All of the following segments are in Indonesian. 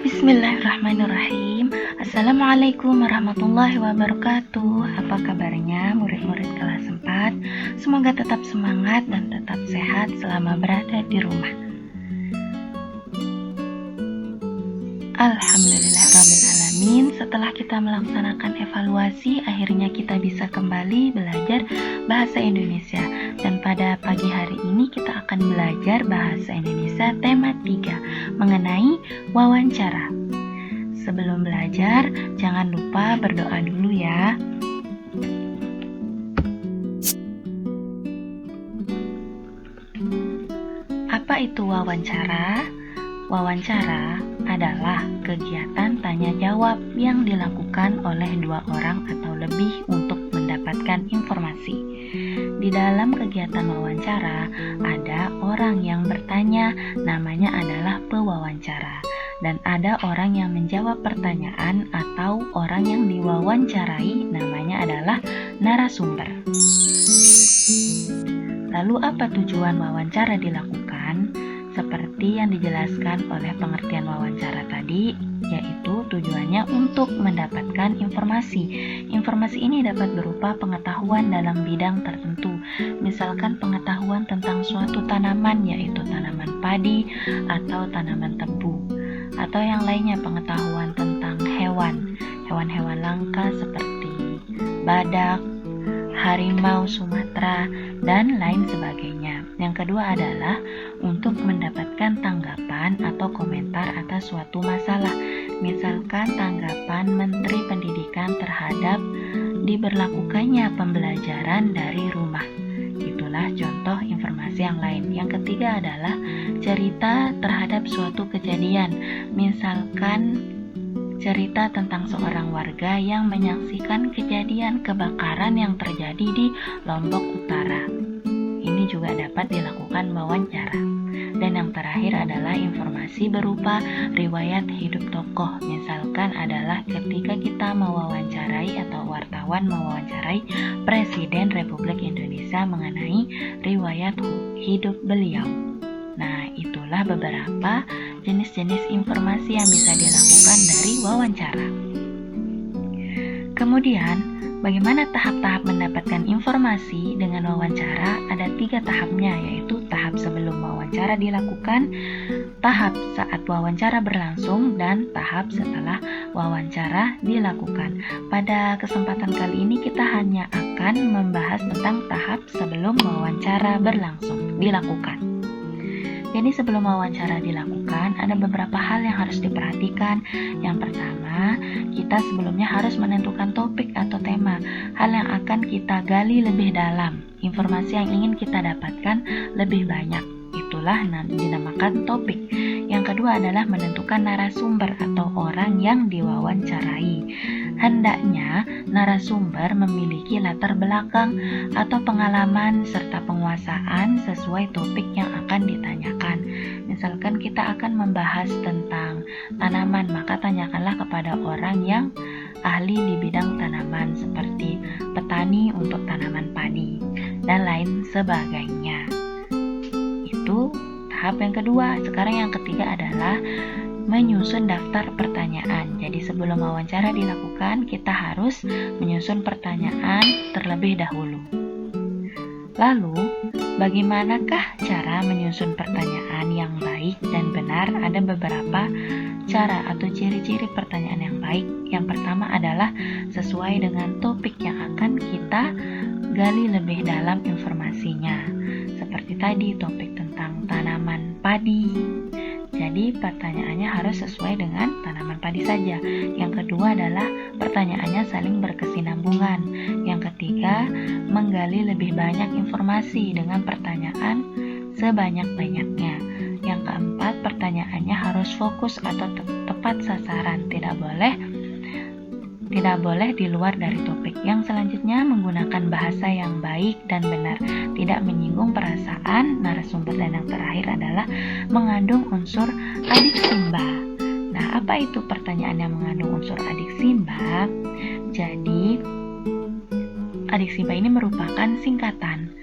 Bismillahirrahmanirrahim. Assalamualaikum warahmatullahi wabarakatuh. Apa kabarnya murid-murid kelas 4? Semoga tetap semangat dan tetap sehat selama berada di rumah. Alhamdulillahirrabbilalamin. Setelah kita melaksanakan evaluasi, akhirnya kita bisa kembali belajar bahasa Indonesia. Dan pada pagi hari ini kita akan belajar bahasa Indonesia tema 3 mengenai wawancara. Sebelum belajar, jangan lupa berdoa dulu ya. Apa itu wawancara? Wawancara adalah kegiatan tanya-jawab yang dilakukan oleh dua orang atau lebih untuk mendapatkan informasi. Di dalam kegiatan wawancara, ada orang yang bertanya, namanya adalah pewawancara. Dan ada orang yang menjawab pertanyaan atau orang yang diwawancarai, namanya adalah narasumber. Lalu apa tujuan wawancara dilakukan? Seperti yang dijelaskan oleh pengertian wawancara tadi, yaitu tujuannya untuk mendapatkan informasi. Informasi ini dapat berupa pengetahuan dalam bidang tertentu, misalkan pengetahuan tentang suatu tanaman, yaitu tanaman padi atau tanaman tebu, atau yang lainnya pengetahuan tentang hewan-hewan langka seperti badak, harimau Sumatera, dan lain sebagainya. Yang kedua adalah untuk mendapatkan tanggapan atau komentar atas suatu masalah, misalkan tanggapan Menteri Pendidikan terhadap diberlakukannya pembelajaran dari rumah. Itulah contoh informasi yang lain. Yang ketiga adalah cerita terhadap suatu kejadian, misalkan cerita tentang seorang warga yang menyaksikan kejadian kebakaran yang terjadi di Lombok Utara. Ini juga dapat dilakukan wawancara. Dan yang terakhir adalah informasi berupa riwayat hidup tokoh. Misalkan adalah ketika kita mewawancarai atau wartawan mewawancarai Presiden Republik Indonesia mengenai riwayat hidup beliau. Nah, itulah beberapa jenis-jenis informasi yang bisa dilakukan dari wawancara. Kemudian, bagaimana tahap-tahap mendapatkan informasi dengan wawancara? Ada 3 tahapnya, yaitu tahap sebelum wawancara dilakukan, tahap saat wawancara berlangsung, dan tahap setelah wawancara dilakukan. Pada kesempatan kali ini kita hanya akan membahas tentang tahap sebelum wawancara dilakukan. Jadi sebelum wawancara dilakukan, ada beberapa hal yang harus diperhatikan. Yang pertama, kita sebelumnya harus menentukan topik atau tema, hal yang akan kita gali lebih dalam, informasi yang ingin kita dapatkan lebih banyak. Itulah dinamakan topik. Yang kedua adalah menentukan narasumber atau orang yang diwawancarai. Hendaknya narasumber memiliki latar belakang atau pengalaman serta penguasaan sesuai topik yang akan ditanyakan. Misalkan kita akan membahas tentang tanaman, maka tanyakanlah kepada orang yang ahli di bidang tanaman seperti petani untuk tanaman padi dan lain sebagainya. Itu tahap yang kedua. Sekarang yang ketiga adalah menyusun daftar pertanyaan. Jadi sebelum wawancara dilakukan, kita harus menyusun pertanyaan terlebih dahulu. Lalu, bagaimanakah cara menyusun pertanyaan yang baik dan benar? Ada beberapa cara atau ciri-ciri pertanyaan yang baik. Yang pertama adalah sesuai dengan topik yang akan kita gali lebih dalam informasinya. Seperti tadi, topik tentang tanaman padi. Jadi pertanyaannya harus sesuai dengan tanaman padi saja. Yang kedua adalah pertanyaannya saling berkesinambungan. Yang ketiga, menggali lebih banyak informasi dengan pertanyaan sebanyak-banyaknya. Yang keempat, pertanyaannya harus fokus atau tepat sasaran. Tidak boleh di luar dari topik. Yang selanjutnya, menggunakan bahasa yang baik dan benar, tidak menyinggung perasaan narasumber. Dan yang terakhir adalah mengandung unsur adiksimba. Nah, apa itu pertanyaan yang mengandung unsur adiksimba? Jadi, adiksimba ini merupakan singkatan.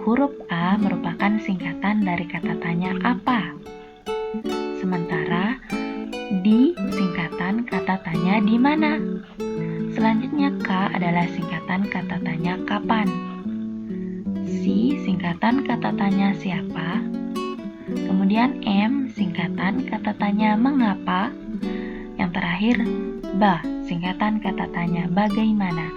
Huruf A merupakan singkatan dari kata tanya apa. Sementara Di singkatan kata tanya di mana. Selanjutnya K adalah singkatan kata tanya kapan. Si singkatan kata tanya siapa. Kemudian M singkatan kata tanya mengapa. Yang terakhir Ba singkatan kata tanya bagaimana.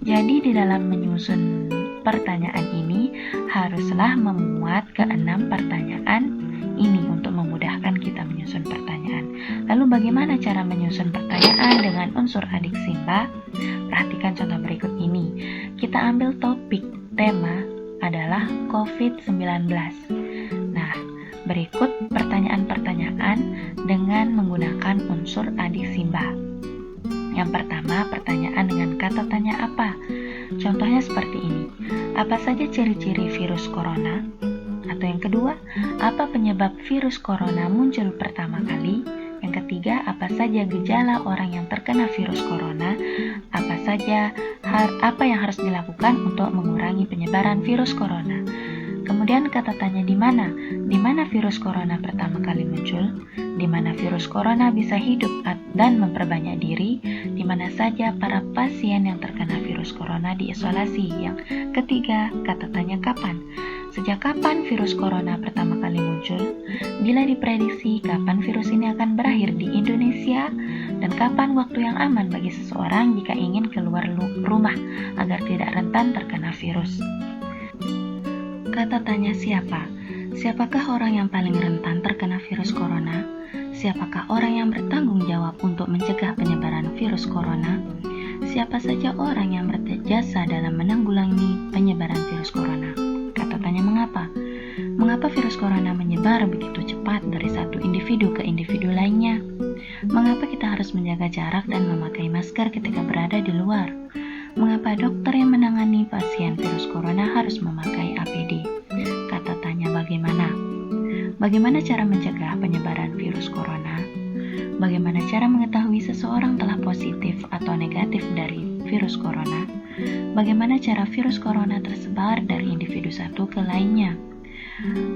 Jadi di dalam menyusun pertanyaan ini haruslah memuat ke-6 pertanyaan ini untuk memudahkan kita menyusun pertanyaan. Lalu bagaimana cara menyusun pertanyaan dengan unsur adik Simba? Perhatikan contoh berikut ini. Kita ambil topik, tema adalah COVID-19. Nah, berikut pertanyaan-pertanyaan dengan menggunakan unsur adik Simba. Yang pertama, pertanyaan dengan kata tanya apa? Contohnya seperti ini. Apa saja ciri-ciri virus corona? Atau yang kedua, apa penyebab virus corona muncul pertama kali? Yang ketiga, apa saja gejala orang yang terkena virus corona? Apa yang harus dilakukan untuk mengurangi penyebaran virus corona? Kemudian kata tanya di mana? Di mana virus corona pertama kali muncul? Di mana virus corona bisa hidup dan memperbanyak diri? Di mana saja para pasien yang terkena virus corona diisolasi? Yang ketiga, kata tanya kapan? Sejak kapan virus corona pertama kali muncul? Bila diprediksi kapan virus ini akan berakhir di Indonesia? Dan kapan waktu yang aman bagi seseorang jika ingin keluar rumah agar tidak rentan terkena virus? Kata tanya siapa? Siapakah orang yang paling rentan terkena virus corona? Siapakah orang yang bertanggung jawab untuk mencegah penyebaran virus corona? Siapa saja orang yang berjasa dalam menanggulangi penyebaran virus corona? Kata tanya mengapa? Mengapa virus corona menyebar begitu cepat dari satu individu ke individu lainnya? Mengapa kita harus menjaga jarak dan memakai masker ketika berada di luar? Mengapa dokter yang menangani pasien virus corona harus memakai APD? Kata tanya bagaimana? Bagaimana cara mencegah penyebaran virus corona? Bagaimana cara mengetahui seseorang telah positif atau negatif dari virus corona? Bagaimana cara virus corona tersebar dari individu satu ke lainnya?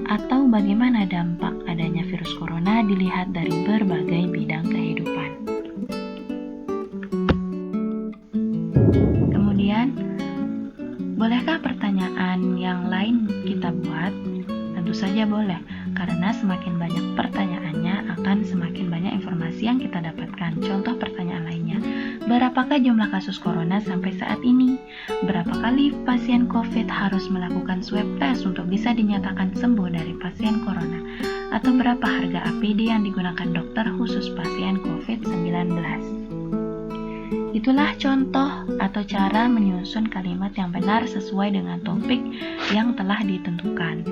Atau bagaimana dampak adanya virus corona dilihat dari berbagai bidang kehidupan? Kemudian, bolehkah pertanyaan yang lain kita buat? Tentu saja boleh, karena semakin banyak pertanyaannya akan semakin banyak informasi yang kita dapatkan. Contoh pertanyaan lainnya, berapakah jumlah kasus corona sampai saat ini? Berapa kali pasien COVID harus melakukan swab test untuk bisa dinyatakan sembuh dari pasien corona? Atau berapa harga APD yang digunakan dokter khusus pasien COVID-19? Itulah contoh atau cara menyusun kalimat yang benar sesuai dengan topik yang telah ditentukan.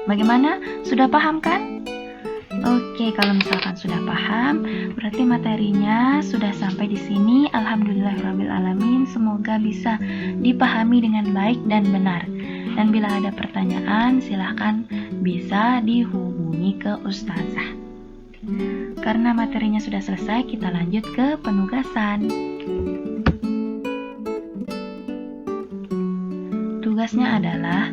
Bagaimana? Sudah paham kan? Oke, kalau misalkan sudah paham, berarti materinya sudah sampai di sini. Alhamdulillahirrabbilalamin. Semoga bisa dipahami dengan baik dan benar. Dan bila ada pertanyaan, silahkan bisa dihubungi ke Ustazah. Karena materinya sudah selesai, kita lanjut ke penugasan. Tugasnya adalah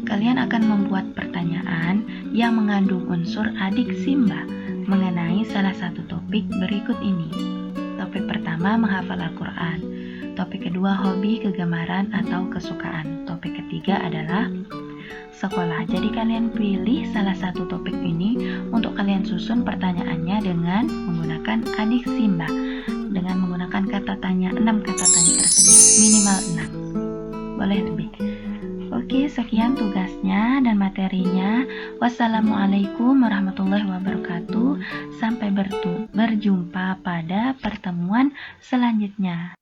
kalian akan membuat pertanyaan yang mengandung unsur adik Simba mengenai salah satu topik berikut ini. Topik pertama, menghafal Al-Quran. Topik kedua, hobi, kegemaran, atau kesukaan. Topik ketiga adalah sekolah. Jadi kalian pilih salah satu topik ini untuk kalian susun pertanyaannya dengan menggunakan adik Simba, dengan menggunakan kata tanya 6 kata tanya tersebut, minimal 6, boleh lebih. Oke, sekian tugasnya dan materinya. Wassalamualaikum warahmatullahi wabarakatuh. Sampai berjumpa pada pertemuan selanjutnya.